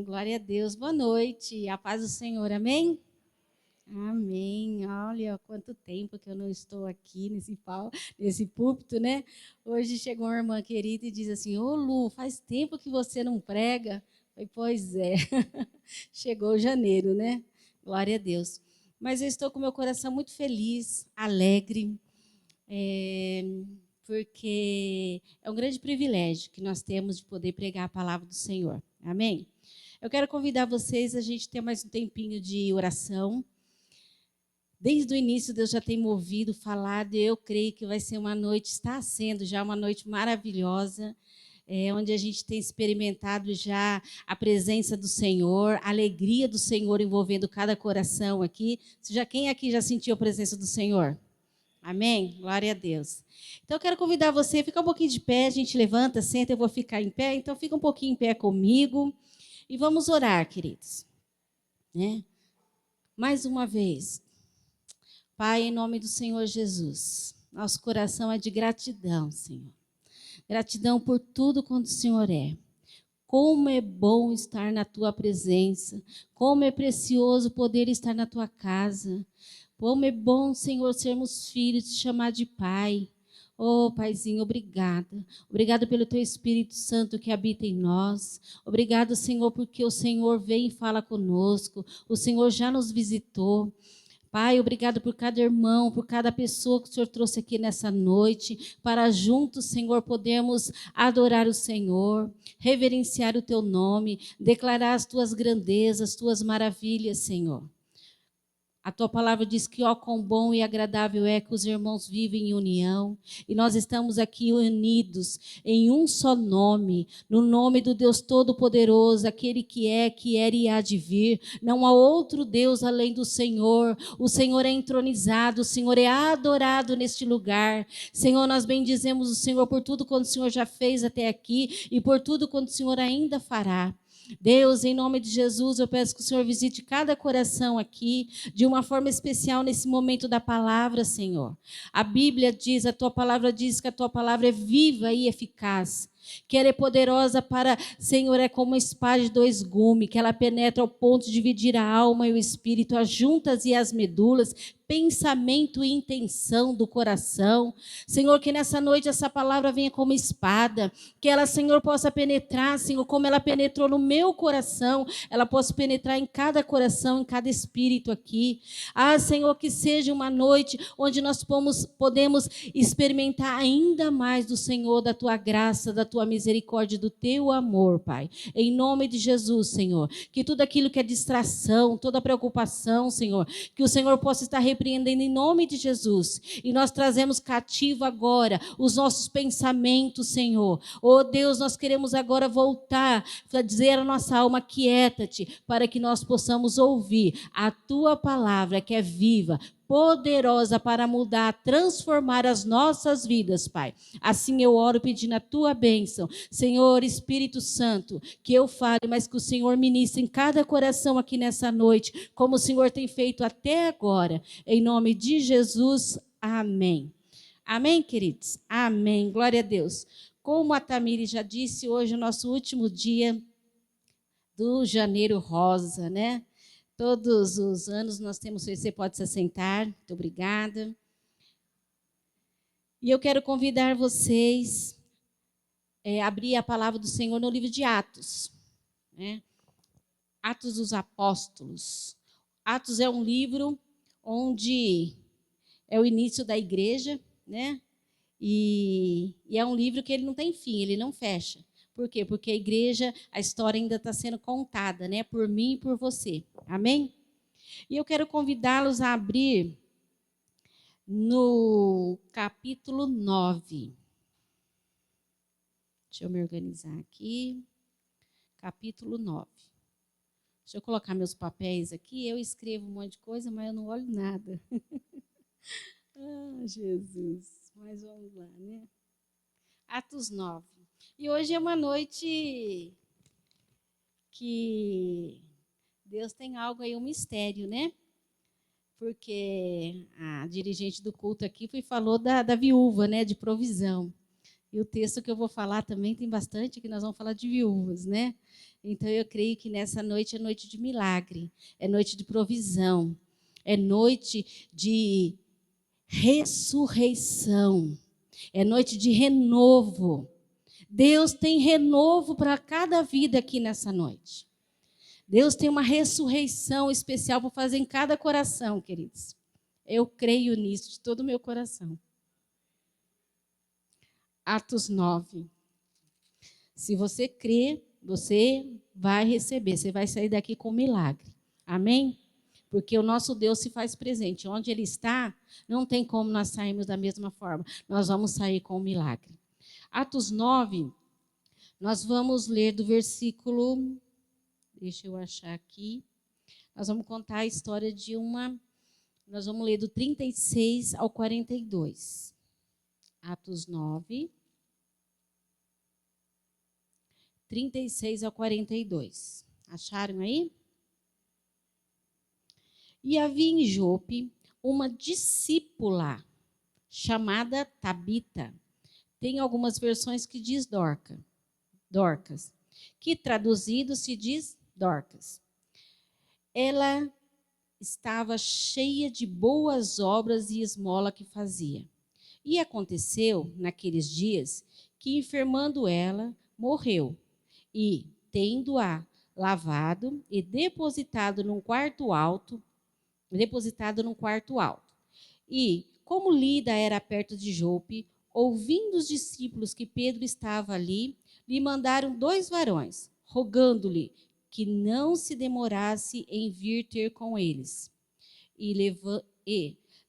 Glória a Deus. Boa noite. A paz do Senhor. Amém? Amém. Olha, quanto tempo que eu não estou aqui nesse púlpito, né? Hoje chegou uma irmã querida e diz assim: Ô Lu, faz tempo que você não prega. Eu falei, pois é. Chegou janeiro, né? Glória a Deus. Mas eu estou com meu coração muito feliz, alegre, porque é um grande privilégio que nós temos de poder pregar a palavra do Senhor. Amém? Eu quero convidar vocês a gente ter mais um tempinho de oração. Desde o início, Deus já tem movido, falado, e eu creio que vai ser uma noite, está sendo já uma noite maravilhosa, onde a gente tem experimentado já a presença do Senhor, a alegria do Senhor envolvendo cada coração aqui. Quem aqui já sentiu a presença do Senhor? Amém? Glória a Deus. Então, eu quero convidar você, fica um pouquinho de pé, a gente levanta, senta, eu vou ficar em pé, então fica um pouquinho em pé comigo e vamos orar, queridos. Né? Mais uma vez. Pai, em nome do Senhor Jesus, nosso coração é de gratidão, Senhor. Gratidão por tudo quanto o Senhor é. Como é bom estar na Tua presença, como é precioso poder estar na Tua casa. Como é bom, Senhor, sermos filhos, te chamar de Pai. Oh, Paizinho, obrigada. Obrigado pelo Teu Espírito Santo que habita em nós. Obrigado, Senhor, porque o Senhor vem e fala conosco. O Senhor já nos visitou. Pai, obrigado por cada irmão, por cada pessoa que o Senhor trouxe aqui nessa noite, para juntos, Senhor, podermos adorar o Senhor, reverenciar o Teu nome, declarar as Tuas grandezas, as Tuas maravilhas, Senhor. A Tua palavra diz que, ó, quão bom e agradável é que os irmãos vivem em união. E nós estamos aqui unidos em um só nome, no nome do Deus Todo-Poderoso, aquele que era e há de vir. Não há outro Deus além do Senhor. O Senhor é entronizado, o Senhor é adorado neste lugar. Senhor, nós bendizemos o Senhor por tudo quanto o Senhor já fez até aqui e por tudo quanto o Senhor ainda fará. Deus, em nome de Jesus, eu peço que o Senhor visite cada coração aqui, de uma forma especial nesse momento da palavra, Senhor. A Bíblia diz, a Tua palavra diz que a Tua palavra é viva e eficaz, que ela é poderosa para, Senhor, é como uma espada de dois gumes, que ela penetra ao ponto de dividir a alma e o espírito, as juntas e as medulas, pensamento e intenção do coração. Senhor, que nessa noite essa palavra venha como espada, que ela, Senhor, possa penetrar, Senhor, como ela penetrou no meu coração, ela possa penetrar em cada coração, em cada espírito aqui. Ah, Senhor, que seja uma noite onde nós podemos experimentar ainda mais do Senhor, da Tua graça, da Tua misericórdia, do Teu amor, Pai. Em nome de Jesus, Senhor, que tudo aquilo que é distração, toda preocupação, Senhor, que o Senhor possa estar repreendendo em nome de Jesus. E nós trazemos cativo agora os nossos pensamentos, Senhor. Oh Deus, nós queremos agora voltar a dizer à nossa alma, quieta-te, para que nós possamos ouvir a Tua palavra que é viva, poderosa para mudar, transformar as nossas vidas, Pai. Assim eu oro pedindo a Tua bênção. Senhor, Espírito Santo, que eu fale, mas que o Senhor ministre em cada coração aqui nessa noite, como o Senhor tem feito até agora. Em nome de Jesus, amém. Amém, queridos? Amém. Glória a Deus. Como a Tamiri já disse, hoje é o nosso último dia do Janeiro Rosa, né? Todos os anos nós temos, você pode se assentar, muito obrigada. E eu quero convidar vocês a abrir a palavra do Senhor no livro de Atos, né? Atos dos Apóstolos. Atos é um livro onde é o início da igreja, né? E é um livro que ele não tem fim, ele não fecha. Por quê? Porque a igreja, a história ainda está sendo contada, né? Por mim e por você. Amém? E eu quero convidá-los a abrir no capítulo 9. Deixa eu me organizar aqui. Capítulo 9. Deixa eu colocar meus papéis aqui. Eu escrevo um monte de coisa, mas eu não olho nada. Ah, Jesus. Mas vamos lá, né? Atos 9. E hoje é uma noite que Deus tem algo aí, um mistério, né? Porque a dirigente do culto aqui falou da viúva, né, de provisão. E o texto que eu vou falar também tem bastante, que nós vamos falar de viúvas, né? Então eu creio que nessa noite é noite de milagre, é noite de provisão, é noite de ressurreição, é noite de renovo. Deus tem renovo para cada vida aqui nessa noite. Deus tem uma ressurreição especial para fazer em cada coração, queridos. Eu creio nisso de todo o meu coração. Atos 9. Se você crê, você vai receber, você vai sair daqui com um milagre. Amém? Porque o nosso Deus se faz presente. Onde Ele está, não tem como nós sairmos da mesma forma. Nós vamos sair com um milagre. Atos 9, nós vamos ler do versículo... Deixa eu achar aqui. Nós vamos contar a história de uma... Nós vamos ler do 36 ao 42. Atos 9, 36 ao 42. Acharam aí? E havia em Jope uma discípula chamada Tabita. Tem algumas versões que diz Dorcas, que traduzido se diz Dorcas. Ela estava cheia de boas obras e esmola que fazia. E aconteceu, naqueles dias, que enfermando ela, morreu. E, tendo-a lavado e depositado num quarto alto. E, como Lida era perto de Jope, ouvindo os discípulos que Pedro estava ali, lhe mandaram 2 varões, rogando-lhe que não se demorasse em vir ter com eles. E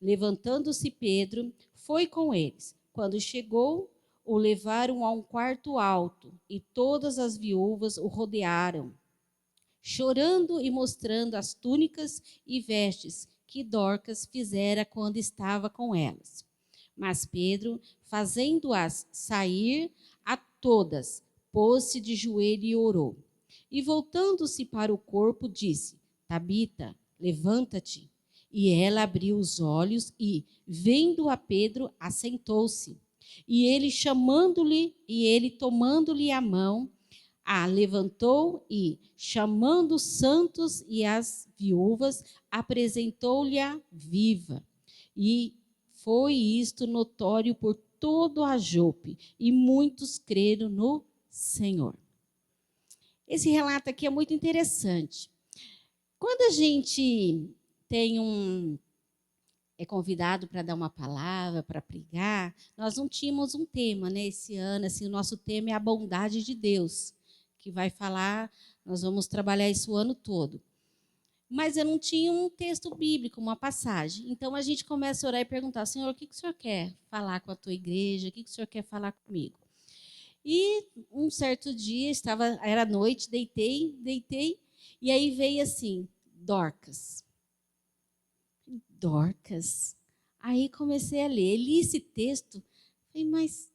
levantando-se Pedro, foi com eles. Quando chegou, o levaram a um quarto alto, e todas as viúvas o rodearam, chorando e mostrando as túnicas e vestes que Dorcas fizera quando estava com elas. Mas Pedro, fazendo-as sair a todas, pôs-se de joelho e orou. E voltando-se para o corpo, disse: Tabita, levanta-te. E ela abriu os olhos e, vendo a Pedro, assentou-se. E ele tomando-lhe a mão, a levantou e, chamando os santos e as viúvas, apresentou-lhe-a viva. E foi isto notório por todo a Jope, e muitos creram no Senhor. Esse relato aqui é muito interessante. Quando a gente é convidado para dar uma palavra, para pregar, nós não tínhamos um tema, né? Esse ano, assim, o nosso tema é a bondade de Deus, que vai falar, nós vamos trabalhar isso o ano todo. Mas eu não tinha um texto bíblico, uma passagem. Então a gente começa a orar e perguntar: Senhor, o que o Senhor quer falar com a tua igreja? O que o Senhor quer falar comigo? E um certo dia, era noite, deitei, e aí veio assim, Dorcas. Aí comecei a ler, li esse texto, falei, mas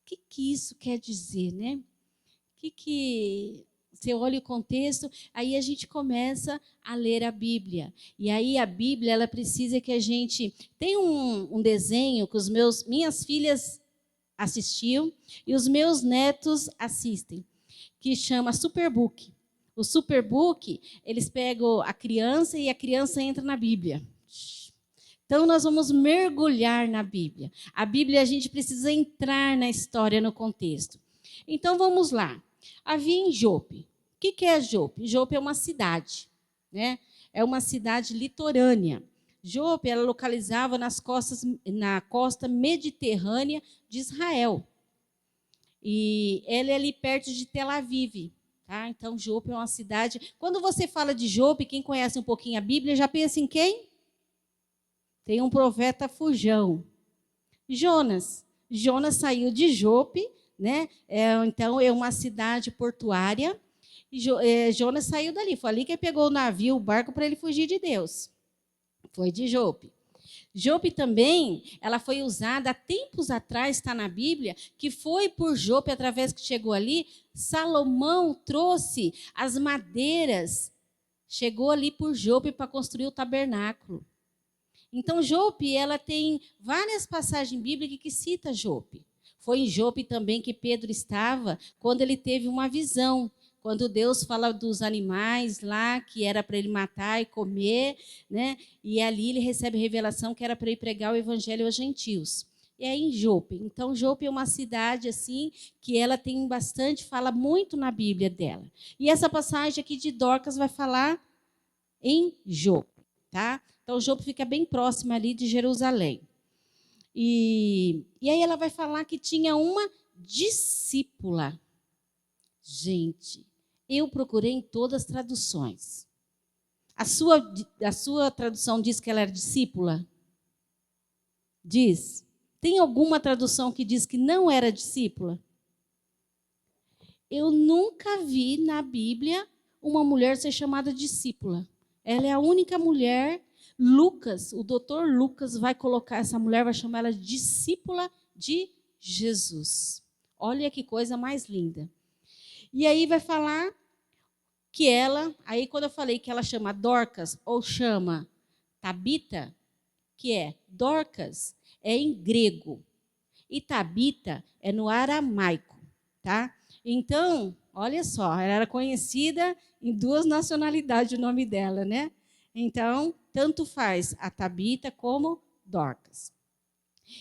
o que isso quer dizer, né? Você olha o contexto, aí a gente começa a ler a Bíblia. E aí a Bíblia, ela precisa que a gente... Tem um desenho que minhas filhas assistiam e os meus netos assistem, que chama Superbook. O Superbook, eles pegam a criança e a criança entra na Bíblia. Então, nós vamos mergulhar na Bíblia. A Bíblia, a gente precisa entrar na história, no contexto. Então, vamos lá. Havia em Jope. O que é Jope? Jope é uma cidade, né? É uma cidade litorânea. Jope, ela localizava na costa mediterrânea de Israel. E ela é ali perto de Tel Aviv. Tá? Então, Jope é uma cidade... Quando você fala de Jope, quem conhece um pouquinho a Bíblia, já pensa em quem? Tem um profeta fujão. Jonas. Jonas saiu de Jope, né? Então, é uma cidade portuária. E Jonas saiu dali. Foi ali que ele pegou o navio, o barco, para ele fugir de Deus. Foi de Jope. Jope também, ela foi usada há tempos atrás, está na Bíblia, que foi por Jope, através que chegou ali, Salomão trouxe as madeiras, chegou ali por Jope para construir o tabernáculo. Então, Jope, ela tem várias passagens bíblicas que cita Jope. Foi em Jope também que Pedro estava quando ele teve uma visão. Quando Deus fala dos animais lá, que era para ele matar e comer, né? E ali ele recebe a revelação que era para ele pregar o evangelho aos gentios. E é em Jope. Então, Jope é uma cidade assim que ela tem bastante, fala muito na Bíblia dela. E essa passagem aqui de Dorcas vai falar em Jope, tá? Então, Jope fica bem próxima ali de Jerusalém. E aí ela vai falar que tinha uma discípula. Gente, eu procurei em todas as traduções. A sua tradução diz que ela era discípula? Diz. Tem alguma tradução que diz que não era discípula? Eu nunca vi na Bíblia uma mulher ser chamada discípula. Ela é a única mulher. Lucas, o doutor Lucas vai colocar essa mulher, vai chamar ela de discípula de Jesus. Olha que coisa mais linda. E aí vai falar que ela, aí quando eu falei que ela chama Dorcas ou chama Tabita, que é Dorcas, é em grego. E Tabita é no aramaico, tá? Então, olha só, ela era conhecida em duas nacionalidades o nome dela, né? Então, tanto faz a Tabita como Dorcas.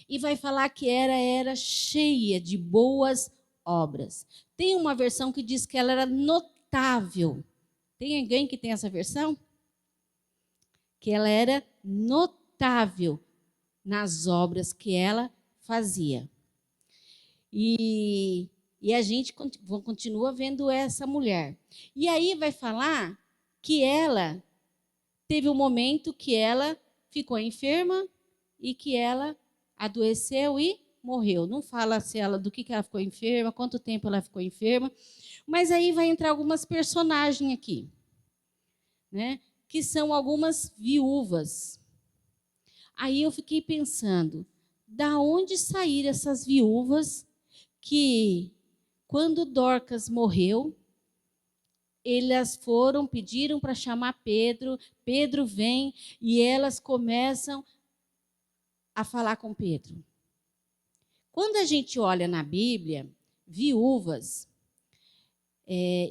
E vai falar que era cheia de boas obras. Tem uma versão que diz que ela era notável. Tem alguém que tem essa versão? Que ela era notável nas obras que ela fazia. E a gente continua vendo essa mulher. E aí vai falar que ela teve um momento que ela ficou enferma e que ela adoeceu e morreu. Não fala se ela, do que ela ficou enferma, quanto tempo ela ficou enferma. Mas aí vai entrar algumas personagens aqui, né? Que são algumas viúvas. Aí eu fiquei pensando, da onde saíram essas viúvas que, quando Dorcas morreu, elas pediram para chamar Pedro, Pedro vem e elas começam a falar com Pedro. Quando a gente olha na Bíblia, viúvas,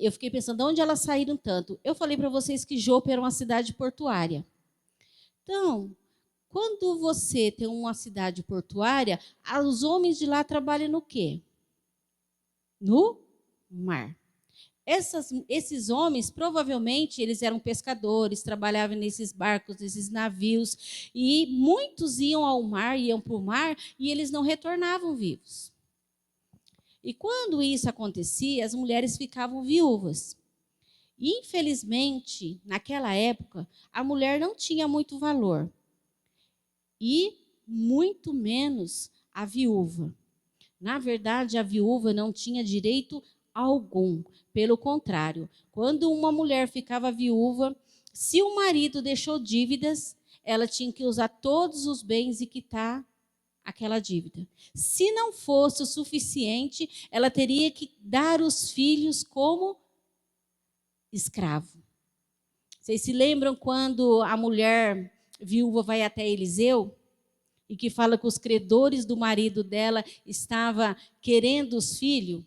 eu fiquei pensando, de onde elas saíram tanto? Eu falei para vocês que Jope era uma cidade portuária. Então, quando você tem uma cidade portuária, os homens de lá trabalham no quê? No mar. Esses homens, provavelmente, eles eram pescadores, trabalhavam nesses barcos, nesses navios, e muitos iam ao mar, iam para o mar, e eles não retornavam vivos. E quando isso acontecia, as mulheres ficavam viúvas. E, infelizmente, naquela época, a mulher não tinha muito valor. E muito menos a viúva. Na verdade, a viúva não tinha direito algum. Pelo contrário, quando uma mulher ficava viúva, se o marido deixou dívidas, ela tinha que usar todos os bens e quitar aquela dívida. Se não fosse o suficiente, ela teria que dar os filhos como escravo. Vocês se lembram quando a mulher viúva vai até Eliseu e que fala que os credores do marido dela estavam querendo os filhos?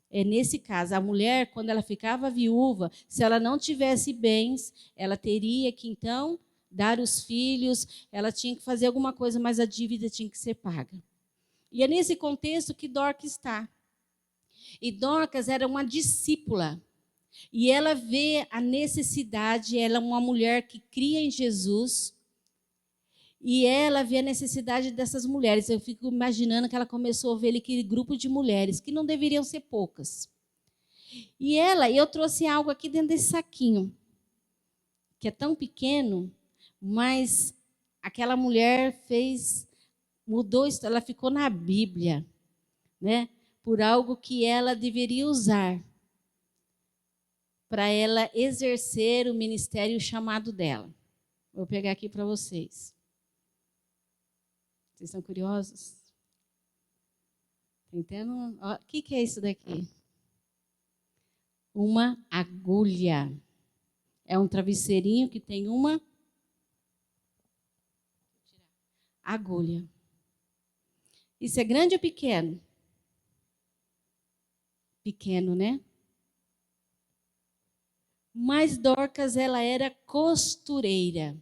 É nesse caso, a mulher, quando ela ficava viúva, se ela não tivesse bens, ela teria que, então, dar os filhos, ela tinha que fazer alguma coisa, mas a dívida tinha que ser paga. E é nesse contexto que Dorcas está. E Dorcas era uma discípula. E ela vê a necessidade, ela é uma mulher que cria em Jesus, e ela vê a necessidade dessas mulheres. Eu fico imaginando que ela começou a ver aquele grupo de mulheres, que não deveriam ser poucas. E eu trouxe algo aqui dentro desse saquinho, que é tão pequeno, mas aquela mulher mudou, ela ficou na Bíblia, né? Por algo que ela deveria usar para ela exercer o ministério chamado dela. Vou pegar aqui para vocês. Vocês estão curiosos? Entendendo? O que é isso daqui? Uma agulha. É um travesseirinho que tem uma agulha. Isso é grande ou pequeno? pequeno, né? Mas Dorcas, ela era costureira.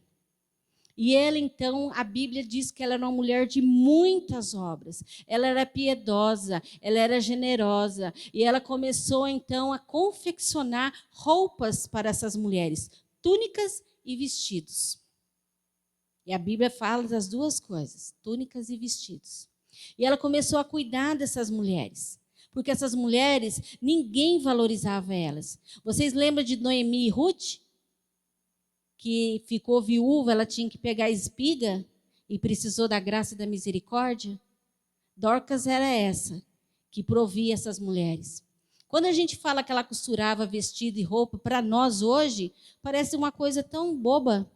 E ela, então, a Bíblia diz que ela era uma mulher de muitas obras. Ela era piedosa, ela era generosa. E ela começou, então, a confeccionar roupas para essas mulheres, túnicas e vestidos. E a Bíblia fala das duas coisas, túnicas e vestidos. E ela começou a cuidar dessas mulheres. Porque essas mulheres, ninguém valorizava elas. Vocês lembram de Noemi e Ruth? Que ficou viúva, ela tinha que pegar a espiga e precisou da graça e da misericórdia. Dorcas era essa, que provia essas mulheres. Quando a gente fala que ela costurava vestido e roupa, para nós hoje, parece uma coisa tão boba.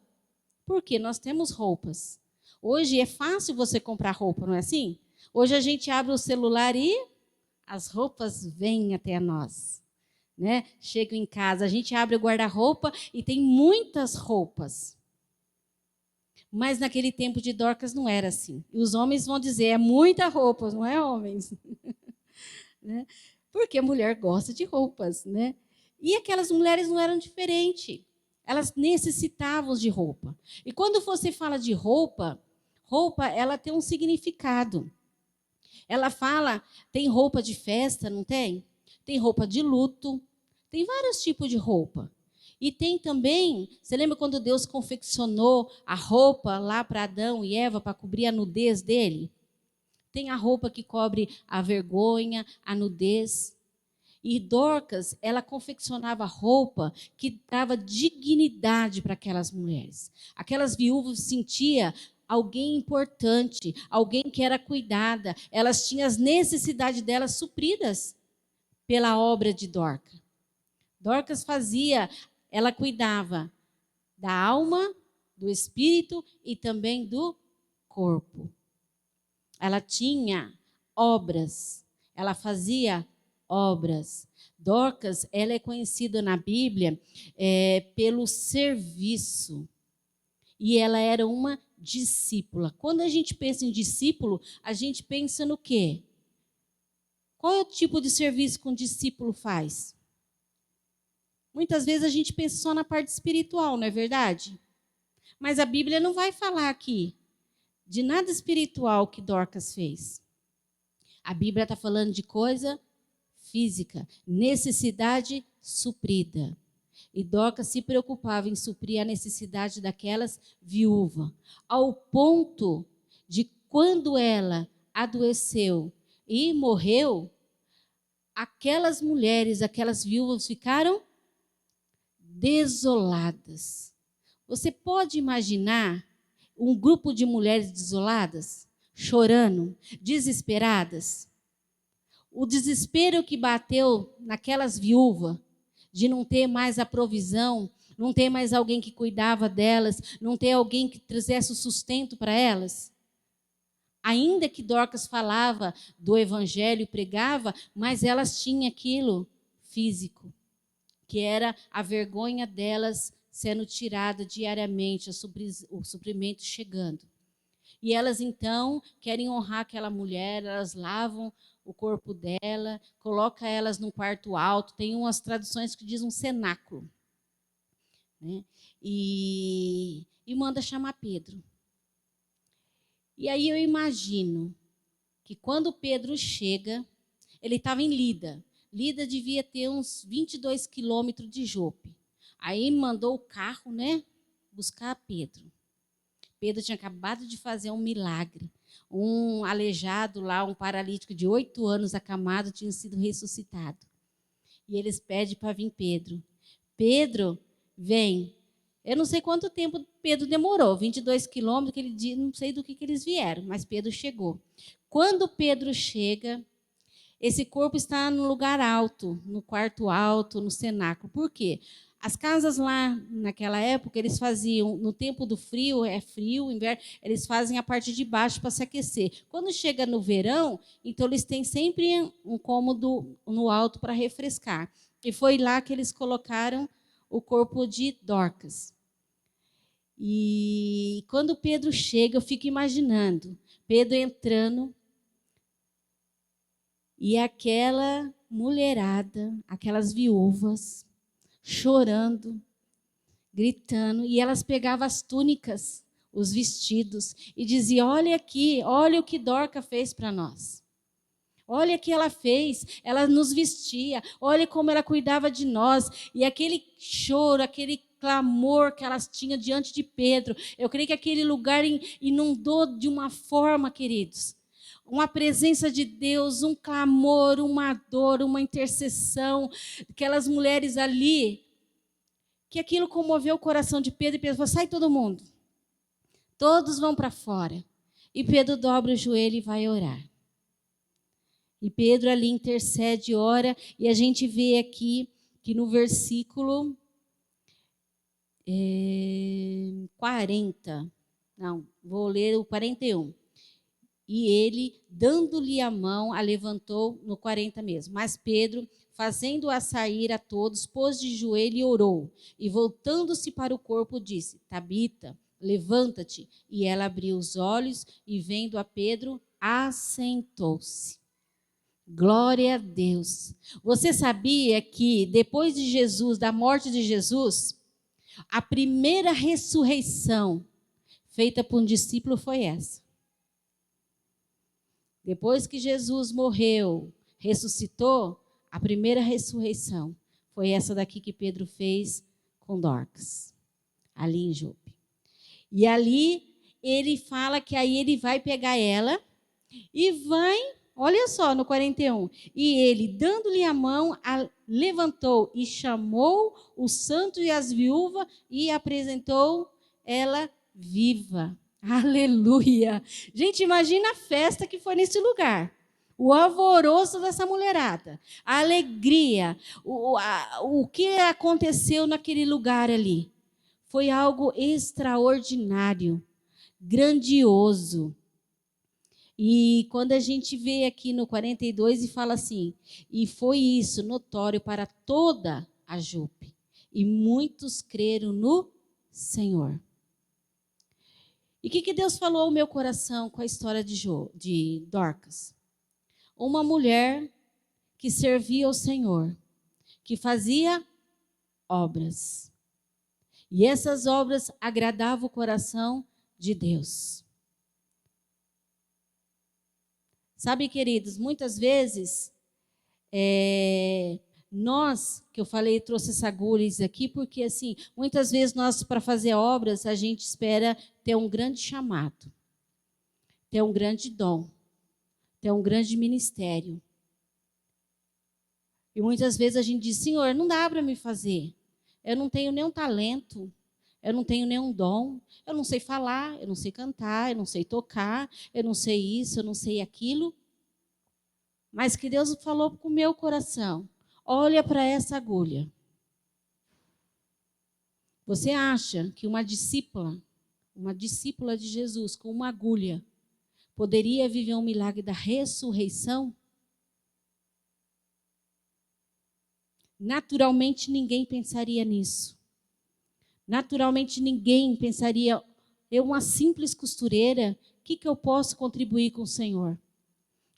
Porque nós temos roupas. Hoje é fácil você comprar roupa, não é assim? Hoje a gente abre o celular e as roupas vêm até nós. Né? Chego em casa, a gente abre o guarda-roupa e tem muitas roupas. Mas naquele tempo de Dorcas não era assim. E os homens vão dizer, é muita roupa, não é, homens? Né? Porque a mulher gosta de roupas, né? E aquelas mulheres não eram diferentes. Elas necessitavam de roupa. E quando você fala de roupa, roupa ela tem um significado. Ela fala, tem roupa de festa, não tem? Tem roupa de luto, tem vários tipos de roupa. E tem também, você lembra quando Deus confeccionou a roupa lá para Adão e Eva para cobrir a nudez dele? Tem a roupa que cobre a vergonha, a nudez. E Dorcas, ela confeccionava roupa que dava dignidade para aquelas mulheres. Aquelas viúvas sentiam alguém importante, alguém que era cuidada. Elas tinham as necessidades delas supridas pela obra de Dorcas. Dorcas fazia, ela cuidava da alma, do espírito e também do corpo. Ela tinha obras, ela fazia obras. Dorcas, ela é conhecida na Bíblia pelo serviço. E ela era uma discípula. Quando a gente pensa em discípulo, a gente pensa no quê? Qual é o tipo de serviço que um discípulo faz? Muitas vezes a gente pensa só na parte espiritual, não é verdade? Mas a Bíblia não vai falar aqui de nada espiritual que Dorcas fez. A Bíblia está falando de coisa física, necessidade suprida. E Dorcas se preocupava em suprir a necessidade daquelas viúvas, ao ponto de quando ela adoeceu e morreu, aquelas mulheres, aquelas viúvas ficaram desoladas. Você pode imaginar um grupo de mulheres desoladas, chorando, desesperadas? O desespero que bateu naquelas viúvas, de não ter mais a provisão, não ter mais alguém que cuidava delas, não ter alguém que trouxesse o sustento para elas. Ainda que Dorcas falava do evangelho, pregava, mas elas tinham aquilo físico, que era a vergonha delas sendo tirada diariamente, o suprimento chegando. E elas, então, querem honrar aquela mulher, elas lavam o corpo dela, colocam elas num quarto alto, tem umas traduções que dizem um cenáculo, né? E manda chamar Pedro. E aí eu imagino que quando Pedro chega, ele estava em Lida. Lida devia ter uns 22 quilômetros de Jope. Aí mandou o carro, né, buscar Pedro. Pedro tinha acabado de fazer um milagre. Um aleijado lá, um paralítico de 8 anos acamado, tinha sido ressuscitado. E eles pedem para vir Pedro. Pedro, vem. Eu não sei quanto tempo Pedro demorou, 22 quilômetros, aquele dia, não sei do que eles vieram, mas Pedro chegou. Quando Pedro chega, esse corpo está no lugar alto, no quarto alto, no cenáculo. Por quê? As casas lá, naquela época, eles faziam, no tempo do frio, é frio, inverno, eles fazem a parte de baixo para se aquecer. Quando chega no verão, então eles têm sempre um cômodo no alto para refrescar. E foi lá que eles colocaram o corpo de Dorcas. E quando Pedro chega, eu fico imaginando, Pedro entrando, e aquela mulherada, aquelas viúvas, chorando, gritando, e elas pegavam as túnicas, os vestidos, e diziam: olha aqui, olha o que Dorca fez para nós. Olha o que ela fez, ela nos vestia, olha como ela cuidava de nós. E aquele choro, aquele clamor que elas tinham diante de Pedro, eu creio que aquele lugar inundou de uma forma, queridos, uma presença de Deus, um clamor, uma dor, uma intercessão, aquelas mulheres ali, que aquilo comoveu o coração de Pedro, e Pedro falou: sai todo mundo, todos vão para fora. E Pedro dobra o joelho e vai orar. E Pedro ali intercede, ora, e a gente vê aqui que no versículo 40, não, vou ler o 41. E ele, dando-lhe a mão, a levantou, no 40 mesmo. Mas Pedro, fazendo-a sair a todos, pôs de joelho e orou. E voltando-se para o corpo, disse: Tabita, levanta-te. E ela abriu os olhos e, vendo a Pedro, assentou-se. Glória a Deus. Você sabia que depois de Jesus, da morte de Jesus, a primeira ressurreição feita por um discípulo foi essa? Depois que Jesus morreu, ressuscitou, a primeira ressurreição foi essa daqui que Pedro fez com Dorcas, ali em Jope. E ali ele fala que aí ele vai pegar ela e vai, olha só, no 41. E ele, dando-lhe a mão, levantou e chamou os santos e as viúvas e apresentou ela viva. Aleluia! Gente, imagina a festa que foi nesse lugar. O alvoroço dessa mulherada. A alegria. O que aconteceu naquele lugar ali. Foi algo extraordinário. Grandioso. E quando a gente vê aqui no 42 e fala assim: e foi isso notório para toda a Jope. E muitos creram no Senhor. E o que Deus falou ao meu coração com a história de Dorcas? Uma mulher que servia ao Senhor, que fazia obras. E essas obras agradavam o coração de Deus. Sabe, queridos, muitas vezes, nós, que eu falei, trouxe essa agulha aqui, porque assim, muitas vezes nós, para fazer obras, a gente espera ter um grande chamado, ter um grande dom, ter um grande ministério. E muitas vezes a gente diz: Senhor, não dá para me fazer, eu não tenho nenhum talento, eu não tenho nenhum dom, eu não sei falar, eu não sei cantar, eu não sei tocar, eu não sei isso, eu não sei aquilo. Mas que Deus falou com o meu coração: olha para essa agulha. Você acha que uma discípula de Jesus com uma agulha, poderia viver um milagre da ressurreição? Naturalmente ninguém pensaria nisso. Naturalmente ninguém pensaria: eu, uma simples costureira, o que eu posso contribuir com o Senhor?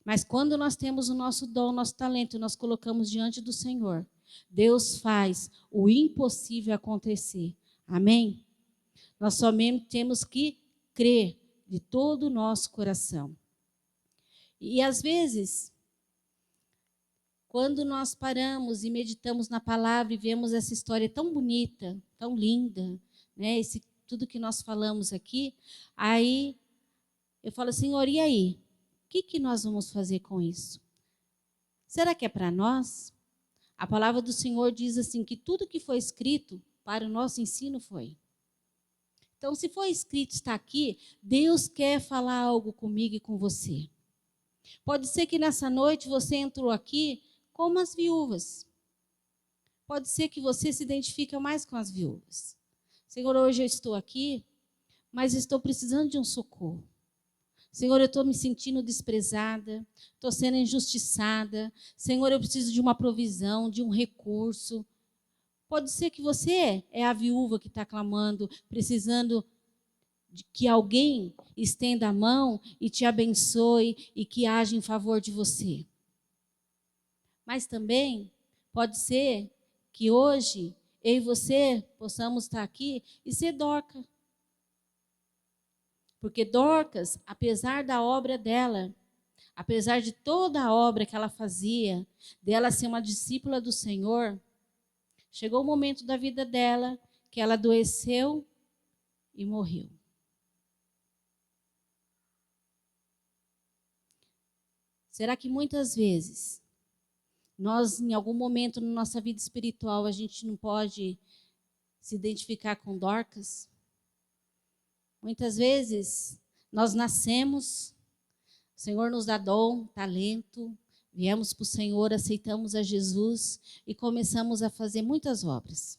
Mas quando nós temos o nosso dom, o nosso talento, nós colocamos diante do Senhor, Deus faz o impossível acontecer. Amém? Nós somente temos que crer de todo o nosso coração. E às vezes, quando nós paramos e meditamos na palavra e vemos essa história tão bonita, tão linda, né? Tudo que nós falamos aqui, aí eu falo: Senhor, e aí? O que nós vamos fazer com isso? Será que é para nós? A palavra do Senhor diz assim, que tudo que foi escrito para o nosso ensino foi. Então, se foi escrito, está aqui, Deus quer falar algo comigo e com você. Pode ser que nessa noite você entrou aqui como as viúvas. Pode ser que você se identifique mais com as viúvas. Senhor, hoje eu estou aqui, mas estou precisando de um socorro. Senhor, eu estou me sentindo desprezada, estou sendo injustiçada. Senhor, eu preciso de uma provisão, de um recurso. Pode ser que você é a viúva que está clamando, precisando de que alguém estenda a mão e te abençoe e que age em favor de você. Mas também pode ser que hoje eu e você possamos estar aqui e ser Dorcas. Porque Dorcas, apesar da obra dela, apesar de toda a obra que ela fazia, dela ser uma discípula do Senhor, chegou o momento da vida dela que ela adoeceu e morreu. Será que muitas vezes nós, em algum momento na nossa vida espiritual, a gente não pode se identificar com Dorcas? Muitas vezes nós nascemos, o Senhor nos dá dom, talento, viemos para o Senhor, aceitamos a Jesus e começamos a fazer muitas obras.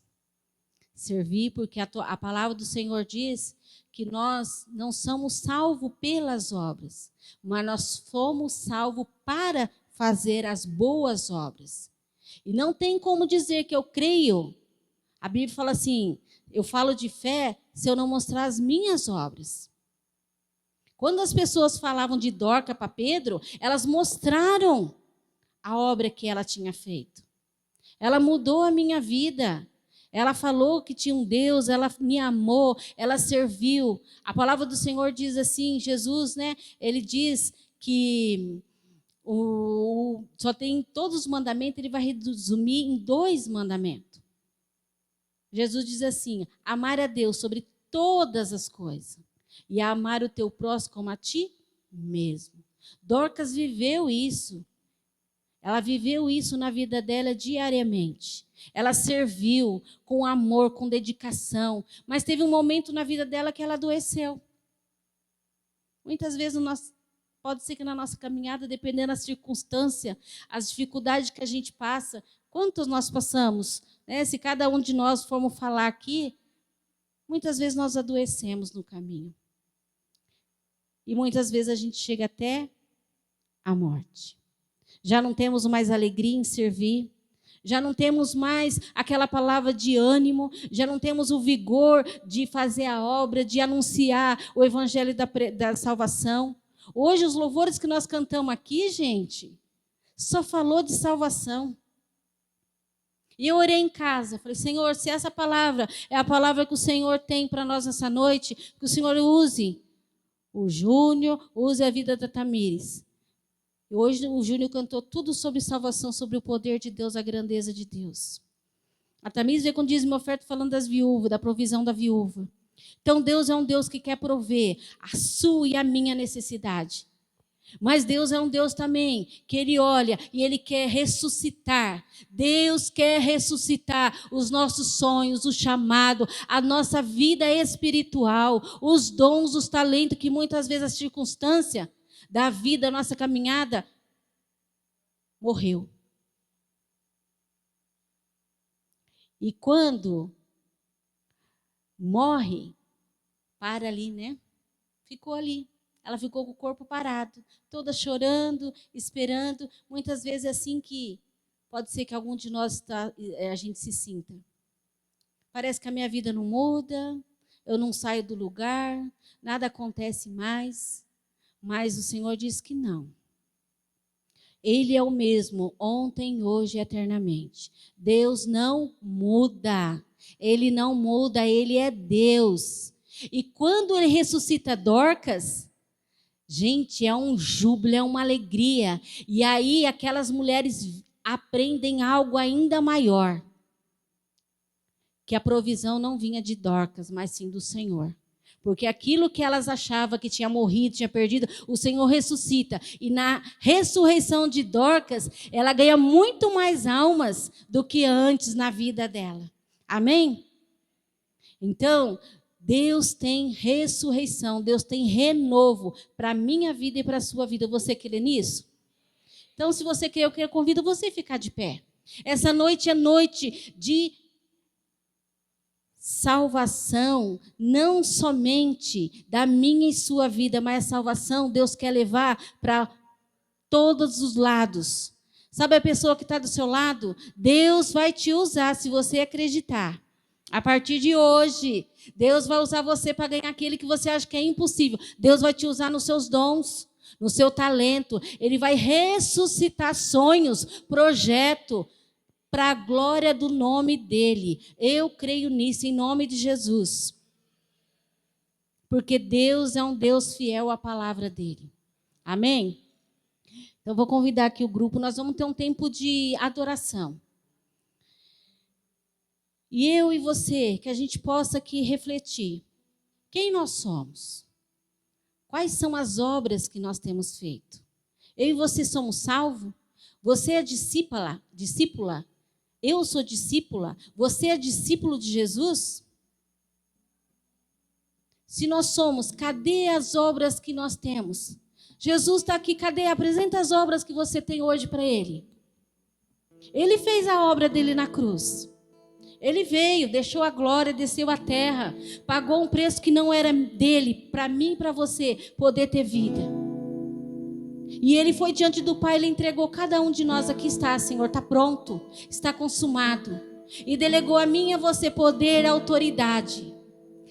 Servir, porque a palavra do Senhor diz que nós não somos salvos pelas obras, mas nós fomos salvos para fazer as boas obras. E não tem como dizer que eu creio. A Bíblia fala assim, eu falo de fé se eu não mostrar as minhas obras. Quando as pessoas falavam de Dorcas para Pedro, elas mostraram a obra que ela tinha feito. Ela mudou a minha vida. Ela falou que tinha um Deus, ela me amou, ela serviu. A palavra do Senhor diz assim, Jesus, né? Ele diz que só tem todos os mandamentos, ele vai resumir em 2 mandamentos. Jesus diz assim, amar a Deus sobre todas as coisas e amar o teu próximo como a ti mesmo. Dorcas viveu isso. Ela viveu isso na vida dela diariamente. Ela serviu com amor, com dedicação. Mas teve um momento na vida dela que ela adoeceu. Muitas vezes pode ser que na nossa caminhada, dependendo da circunstância, as dificuldades que a gente passa, quantos nós passamos? Né? Se cada um de nós formos falar aqui, muitas vezes nós adoecemos no caminho. E muitas vezes a gente chega até a morte. Já não temos mais alegria em servir, já não temos mais aquela palavra de ânimo, já não temos o vigor de fazer a obra, de anunciar o evangelho da salvação. Hoje, os louvores que nós cantamos aqui, gente, só falou de salvação. E eu orei em casa, falei, Senhor, se essa palavra é a palavra que o Senhor tem para nós nessa noite, que o Senhor use o Júnior, use a vida da Tamires. E hoje o Júnior cantou tudo sobre salvação, sobre o poder de Deus, a grandeza de Deus. A Tamires veio com dízimo e oferta falando das viúvas, da provisão da viúva. Então Deus é um Deus que quer prover a sua e a minha necessidade. Mas Deus é um Deus também que Ele olha e Ele quer ressuscitar. Deus quer ressuscitar os nossos sonhos, o chamado, a nossa vida espiritual, os dons, os talentos que muitas vezes a circunstância da vida, a nossa caminhada, morreu. E quando morre, para ali, né? Ficou ali. Ela ficou com o corpo parado, toda chorando, esperando. Muitas vezes é assim que pode ser que algum de nós a gente se sinta. Parece que a minha vida não muda, eu não saio do lugar, nada acontece mais. Mas o Senhor diz que não. Ele é o mesmo, ontem, hoje e eternamente. Deus não muda. Ele não muda, Ele é Deus. E quando Ele ressuscita Dorcas, gente, é um júbilo, é uma alegria. E aí aquelas mulheres aprendem algo ainda maior. Que a provisão não vinha de Dorcas, mas sim do Senhor. Porque aquilo que elas achavam que tinha morrido, tinha perdido, o Senhor ressuscita. E na ressurreição de Dorcas, ela ganha muito mais almas do que antes na vida dela. Amém? Então, Deus tem ressurreição, Deus tem renovo para a minha vida e para a sua vida. Você crê nisso? Então, se você quer, eu convido você a ficar de pé. Essa noite é noite de salvação, não somente da minha e sua vida, mas a salvação Deus quer levar para todos os lados. Sabe a pessoa que está do seu lado? Deus vai te usar se você acreditar. A partir de hoje, Deus vai usar você para ganhar aquele que você acha que é impossível. Deus vai te usar nos seus dons. no seu talento. Ele vai ressuscitar sonhos, projeto, para a glória do nome dele. Eu creio nisso, em nome de Jesus. Porque Deus é um Deus fiel à palavra dele. Amém? Então, vou convidar aqui o grupo. Nós vamos ter um tempo de adoração. E eu e você, que a gente possa aqui refletir. Quem nós somos? Quais são as obras que nós temos feito? Eu e você somos salvos? Você é discípula? Eu sou discípula? Você é discípulo de Jesus? Se nós somos, cadê as obras que nós temos? Jesus está aqui, cadê? Apresenta as obras que você tem hoje para Ele. Ele fez a obra dele na cruz. Ele veio, deixou a glória, desceu à terra, pagou um preço que não era dele, para mim e para você poder ter vida. E ele foi diante do Pai, ele entregou cada um de nós aqui está, Senhor, está pronto, está consumado. E delegou a mim e a você poder, autoridade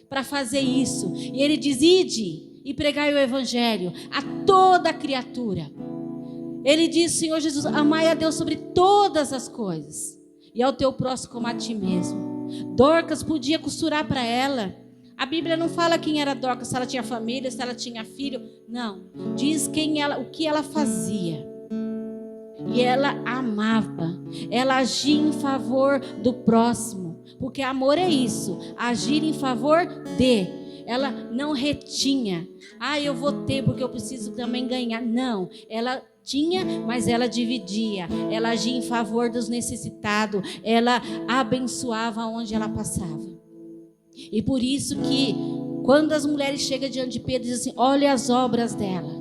para fazer isso. E ele diz, ide e pregai o evangelho a toda criatura. Ele diz, Senhor Jesus, amai a Deus sobre todas as coisas e ao teu próximo como a ti mesmo. Dorcas podia costurar para ela. A Bíblia não fala quem era Dorcas, se ela tinha família, se ela tinha filho. Não, diz o que ela fazia. E ela amava, ela agia em favor do próximo, porque amor é isso, agir em favor de. Ela não retinha. Eu vou ter porque eu preciso também ganhar. Não, ela tinha, mas ela dividia. Ela agia em favor dos necessitados. Ela abençoava onde ela passava. E por isso que quando as mulheres chegam diante de Pedro, dizem assim, olha as obras dela.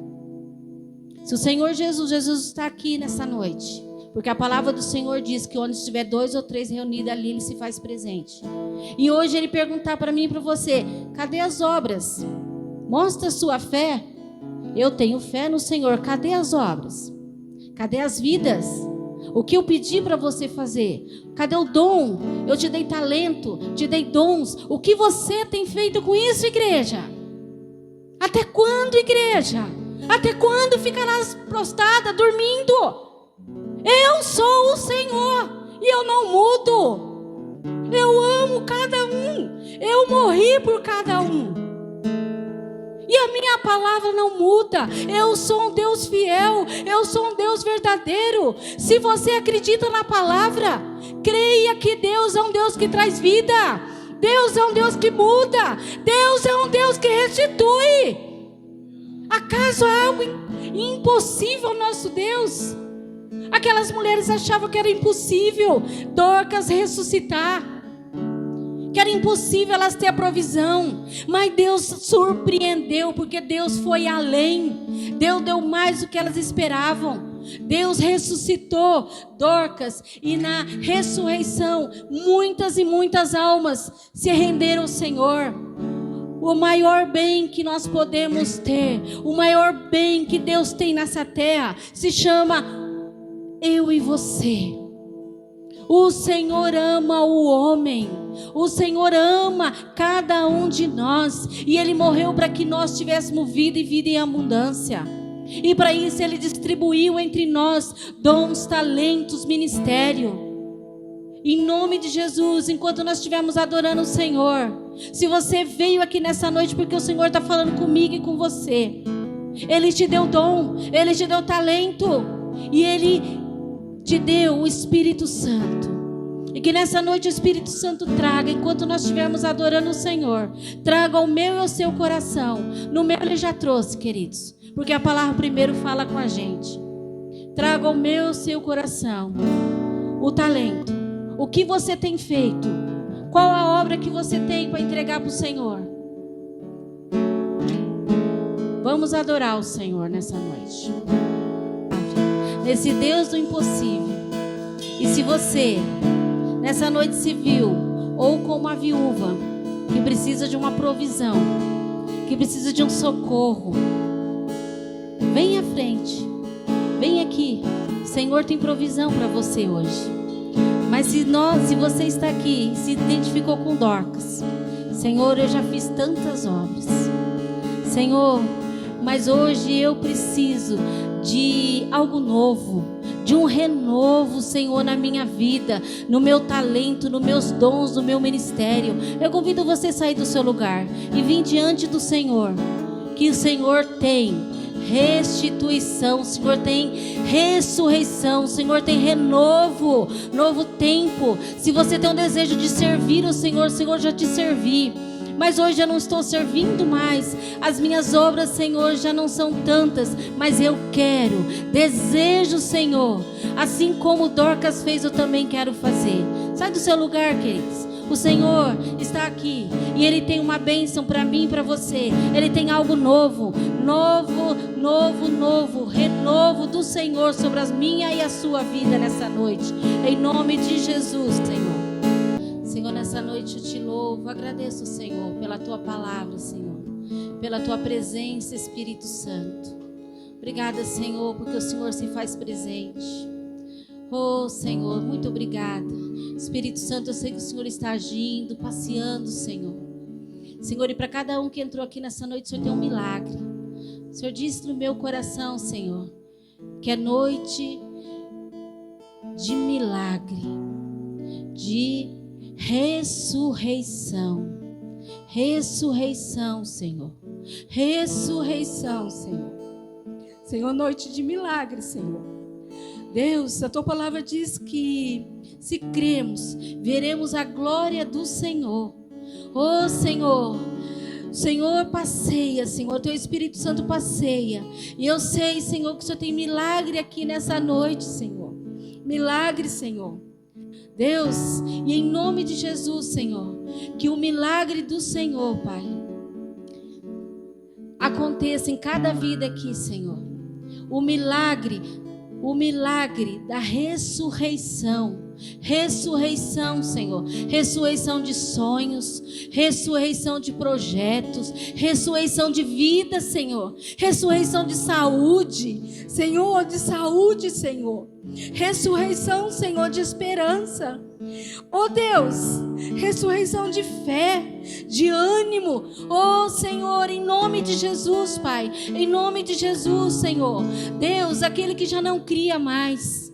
Se o Senhor Jesus está aqui nessa noite, porque a palavra do Senhor diz que onde estiver 2 ou 3 reunidos ali, Ele se faz presente. E hoje Ele perguntar para mim e para você, cadê as obras? Mostra a sua fé. Eu tenho fé no Senhor, cadê as obras? Cadê as vidas? O que eu pedi para você fazer? Cadê o dom? Eu te dei talento, te dei dons. O que você tem feito com isso, igreja? Até quando, igreja? Até quando ficarás prostrada, dormindo? Eu sou o Senhor e eu não mudo. Eu amo cada um. Eu morri por cada um. E a minha palavra não muda. Eu sou um Deus fiel. Eu sou um Deus verdadeiro. Se você acredita na palavra, creia que Deus é um Deus que traz vida. Deus é um Deus que muda. Deus é um Deus que restitui. Acaso há algo impossível ao nosso Deus? Aquelas mulheres achavam que era impossível Dorcas ressuscitar, que era impossível elas ter a provisão, mas Deus surpreendeu, porque Deus foi além. Deus deu mais do que elas esperavam. Deus ressuscitou Dorcas, e na ressurreição muitas e muitas almas se renderam ao Senhor. O maior bem que nós podemos ter, o maior bem que Deus tem nessa terra, se chama eu e você. O Senhor ama o homem, o Senhor ama cada um de nós, e Ele morreu para que nós tivéssemos vida e vida em abundância. E para isso Ele distribuiu entre nós dons, talentos, ministério. Em nome de Jesus, enquanto nós estivermos adorando o Senhor, se você veio aqui nessa noite porque o Senhor está falando comigo e com você, Ele te deu dom, Ele te deu talento, e Ele te deu o Espírito Santo. E que nessa noite o Espírito Santo traga, enquanto nós estivermos adorando o Senhor, traga ao meu e ao seu coração. No meu Ele já trouxe, queridos, porque a palavra primeiro fala com a gente. Traga ao meu e ao seu coração o talento. O que você tem feito? Qual a obra que você tem para entregar para o Senhor? Vamos adorar o Senhor nessa noite, nesse Deus do impossível. E se você nessa noite se viu ou como uma viúva que precisa de uma provisão, que precisa de um socorro, vem à frente, vem aqui. O Senhor tem provisão para você hoje. Mas se você está aqui e se identificou com Dorcas, Senhor, eu já fiz tantas obras, Senhor, mas hoje eu preciso de algo novo, de um renovo, Senhor, na minha vida, no meu talento, nos meus dons, no meu ministério. Eu convido você a sair do seu lugar e vir diante do Senhor, que o Senhor tem restituição, o Senhor tem ressurreição, o Senhor tem renovo, novo tempo. Se você tem um desejo de servir o Senhor já te serviu. Mas hoje eu não estou servindo mais. As minhas obras, Senhor, já não são tantas. Mas eu quero, desejo, Senhor. Assim como Dorcas fez, eu também quero fazer. Sai do seu lugar, queridos. O Senhor está aqui e Ele tem uma bênção para mim e para você. Ele tem algo novo, renovo do Senhor sobre a minha e a sua vida nessa noite. Em nome de Jesus, Senhor. Senhor, nessa noite eu te louvo, agradeço, Senhor, pela Tua palavra, Senhor, pela Tua presença, Espírito Santo. Obrigada, Senhor, porque o Senhor se faz presente. Oh, Senhor, muito obrigada. Espírito Santo, eu sei que o Senhor está agindo, passeando, Senhor. Senhor, e para cada um que entrou aqui nessa noite, o Senhor tem um milagre. O Senhor disse no meu coração, Senhor, que é noite de milagre, de ressurreição, Senhor, ressurreição, Senhor. Senhor, noite de milagre, Senhor. Deus, a Tua palavra diz que se cremos, veremos a glória do Senhor. Oh, Senhor, o Senhor passeia, Senhor, Teu Espírito Santo passeia. E eu sei, Senhor, que o Senhor tem milagre aqui nessa noite, Senhor. Milagre, Senhor. Deus, e em nome de Jesus, Senhor, que o milagre do Senhor, Pai, aconteça em cada vida aqui, Senhor. O milagre da ressurreição, Senhor, ressurreição de sonhos, ressurreição de projetos, ressurreição de vida, Senhor, ressurreição de saúde, Senhor, ressurreição, Senhor, de esperança. Oh Deus, ressurreição de fé, de ânimo. Oh Senhor, em nome de Jesus, Pai, em nome de Jesus, Senhor. Deus, aquele que já não cria mais.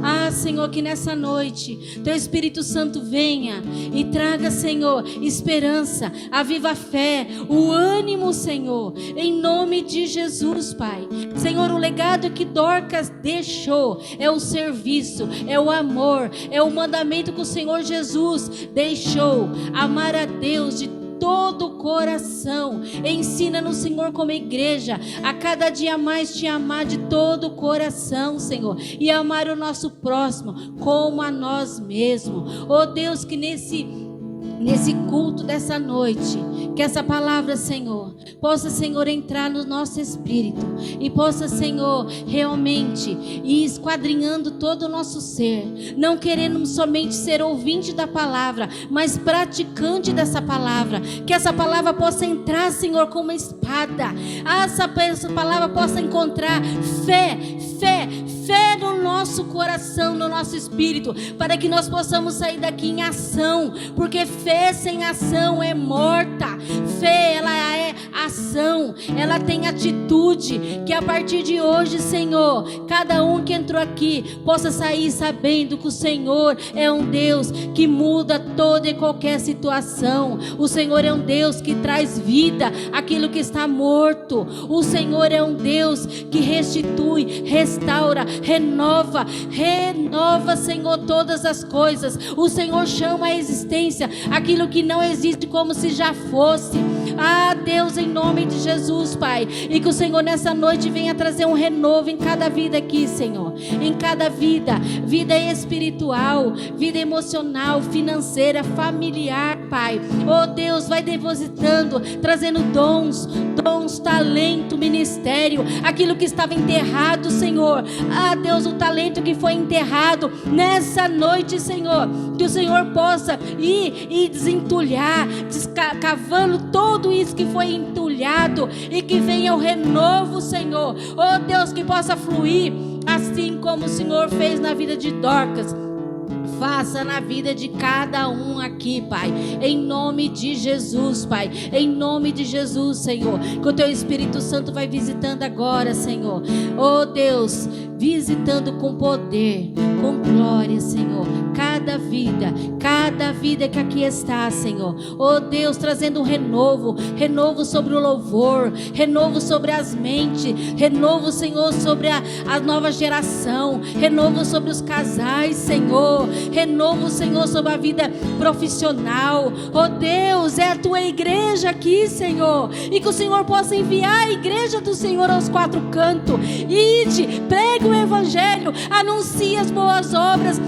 Ah, Senhor, que nessa noite Teu Espírito Santo venha e traga, Senhor, esperança, a viva fé, o ânimo, Senhor, em nome de Jesus, Pai. Senhor, o legado que Dorcas deixou é o serviço, é o amor, é o mandamento que o Senhor Jesus deixou, amar a Deus de todo o coração. Ensina-nos, Senhor, como igreja, a cada dia mais te amar de todo o coração, Senhor, e amar o nosso próximo como a nós mesmos. Oh Deus, que nesse culto dessa noite, que essa palavra, Senhor, possa, Senhor, entrar no nosso espírito e possa, Senhor, realmente ir esquadrinhando todo o nosso ser, não querendo somente ser ouvinte da palavra, mas praticante dessa palavra, que essa palavra possa entrar, Senhor, como uma espada, essa palavra possa encontrar fé no nosso coração, no nosso espírito, para que nós possamos sair daqui em ação, porque fé sem ação é morta. Fé, ela é ação, ela tem atitude. Que a partir de hoje, Senhor, cada um que entrou aqui possa sair sabendo que o Senhor é um Deus que muda toda e qualquer situação. O Senhor é um Deus que traz vida àquilo que está morto. O Senhor é um Deus que restitui, restaura, renova, Senhor, todas as coisas. O Senhor chama à existência aquilo que não existe como se já fosse. Ah, Deus, em nome de Jesus, Pai, e que o Senhor nessa noite venha trazer um renovo em cada vida aqui, Senhor, em cada vida espiritual, vida emocional, financeira, familiar, Pai. Oh Deus, vai depositando, trazendo dons, talento, ministério, aquilo que estava enterrado, Senhor. Ah, Deus, o talento que foi enterrado nessa noite, Senhor, que o Senhor possa ir e desentulhar, cavando todo isso que foi entulhado, e que venha o renovo, Senhor. Oh Deus, que possa fluir assim como o Senhor fez na vida de Dorcas. faça na vida de cada um aqui, Pai, em nome de Jesus, Pai, em nome de Jesus, Senhor, que o Teu Espírito Santo vai visitando agora, Senhor, oh Deus, visitando com poder, com glória, Senhor, cada vida que aqui está, Senhor, oh Deus, trazendo um renovo sobre o louvor, renovo sobre as mentes, renovo, Senhor, sobre a nova geração, renovo sobre os casais, Senhor, renovo, Senhor, sobre a vida profissional, oh Deus, é a Tua igreja aqui, Senhor, e que o Senhor possa enviar a igreja do Senhor aos quatro cantos, ide, pregue o Evangelho, anuncie as boas obras,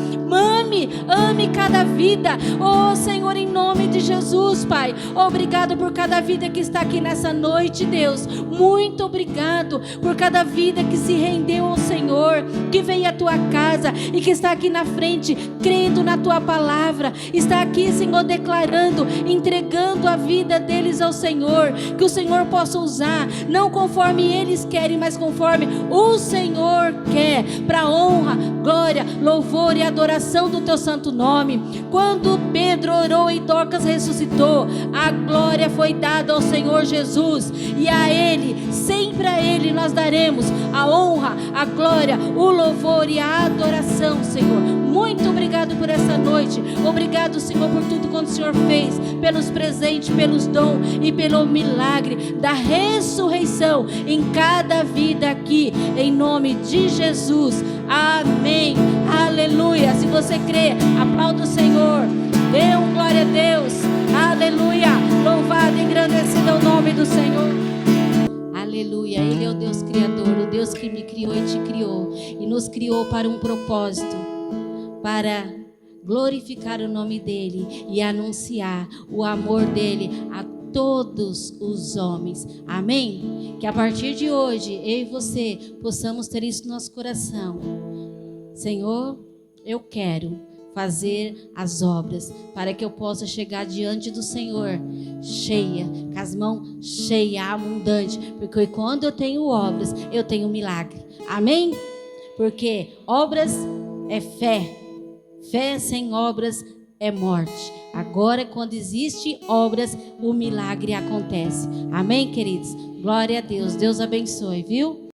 ame cada vida, oh Senhor, em nome de Jesus, Pai, obrigado por cada vida que está aqui nessa noite, Deus, muito obrigado por cada vida que se rendeu ao Senhor, que veio à Tua casa e que está aqui na frente, crendo na Tua palavra, está aqui, Senhor, declarando, entregando a vida deles ao Senhor, que o Senhor possa usar, não conforme eles querem, mas conforme o Senhor quer, para honra, glória, louvor e adoração do Teu santo nome. Quando Pedro orou e Dorcas ressuscitou, a glória foi dada ao Senhor Jesus, e a Ele, sempre a Ele nós daremos a honra, a glória, o louvor e a adoração, Senhor. Muito obrigado por essa noite, obrigado, Senhor, por tudo quanto o Senhor fez, pelos presentes, pelos dons e pelo milagre da ressurreição em cada vida aqui, em nome de Jesus, amém, aleluia. Se você crê, aplauda o Senhor, dê um glória a Deus, aleluia, louvado e engrandecido é o nome do Senhor, aleluia. Ele é o Deus Criador, o Deus que me criou e te criou, e nos criou para um propósito, para glorificar o nome dEle e anunciar o amor dEle a todos os homens, amém? Que a partir de hoje, eu e você possamos ter isso no nosso coração. Senhor, eu quero fazer as obras para que eu possa chegar diante do Senhor cheia, com as mãos cheias, abundante, porque quando eu tenho obras, eu tenho milagre, amém? Porque obras é fé, fé sem obras é morte. Agora, quando existe obras, o milagre acontece. Amém, queridos? Glória a Deus. Deus abençoe, viu?